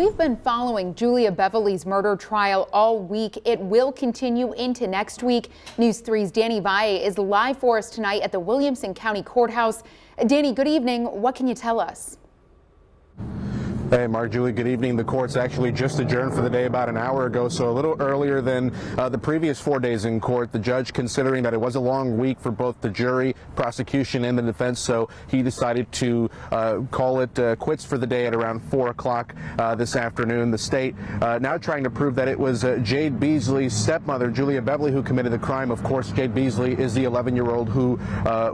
We've been following Julia Bevely's murder trial all week. It will continue into next week. News 3's Danny Valle is live for us tonight at the Williamson County Courthouse. Danny, good evening. What can you tell us? Hey, Mark, Julie, good evening. The court's actually just adjourned for the day about an hour ago, so a little earlier than the previous 4 days in court. The judge, considering that it was a long week for both the jury, prosecution, and the defense, so he decided to call it quits for the day at around 4 o'clock this afternoon. The state now trying to prove that it was Jade Beasley's stepmother, Julia Bevely, who committed the crime. Of course, Jade Beasley is the 11-year-old who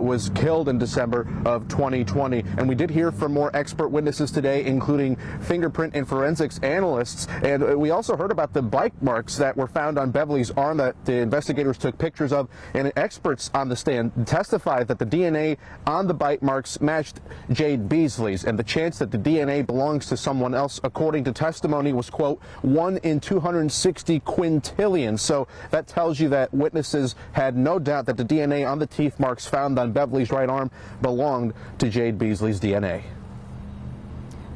was killed in December of 2020. And we did hear from more expert witnesses today, including fingerprint and forensics analysts, and we also heard about the bite marks that were found on Bevely's arm that the investigators took pictures of, and experts on the stand testified that the DNA on the bite marks matched Jade Beasley's, and the chance that the DNA belongs to someone else, according to testimony, was, quote, 1 in 260 quintillion. So that tells you that witnesses had no doubt that the DNA on the teeth marks found on Bevely's right arm belonged to Jade Beasley's DNA.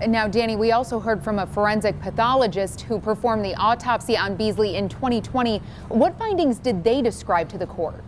Now, Danny, we also heard from a forensic pathologist who performed the autopsy on Beasley in 2020. What findings did they describe to the court?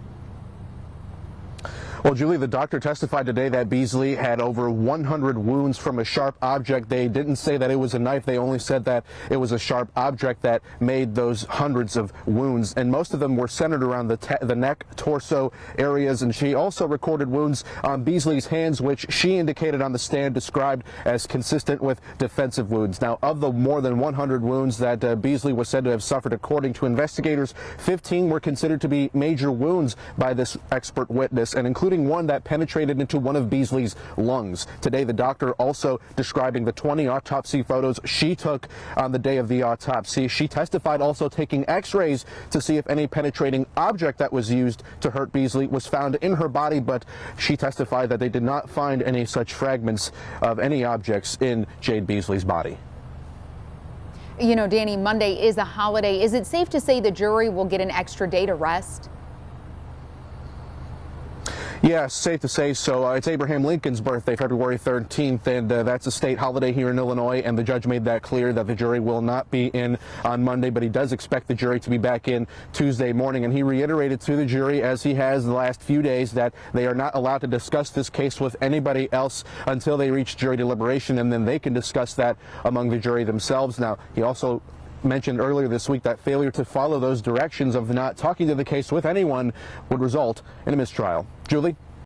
Well, Julie, the doctor testified today that Beasley had over 100 wounds from a sharp object. They didn't say that it was a knife. They only said that it was a sharp object that made those hundreds of wounds, and most of them were centered around the neck, torso areas. And she also recorded wounds on Beasley's hands, which she indicated on the stand described as consistent with defensive wounds. Now, of the more than 100 wounds that Beasley was said to have suffered, according to investigators, 15 were considered to be major wounds by this expert witness, and including one that penetrated into one of Beasley's lungs. Today, the doctor also describing the 20 autopsy photos she took on the day of the autopsy. She testified also taking x-rays to see if any penetrating object that was used to hurt Beasley was found in her body, but she testified that they did not find any such fragments of any objects in Jade Beasley's body. You know, Danny, Monday is a holiday. Is it safe to say the jury will get an extra day to rest? Yeah, safe to say so. It's Abraham Lincoln's birthday, February 13th, and that's a state holiday here in Illinois, and the judge made that clear that the jury will not be in on Monday, but he does expect the jury to be back in Tuesday morning. And he reiterated to the jury, as he has the last few days, that they are not allowed to discuss this case with anybody else until they reach jury deliberation, and then they can discuss that among the jury themselves. Now, he also mentioned earlier this week that failure to follow those directions of not talking to the case with anyone would result in a mistrial. Julie?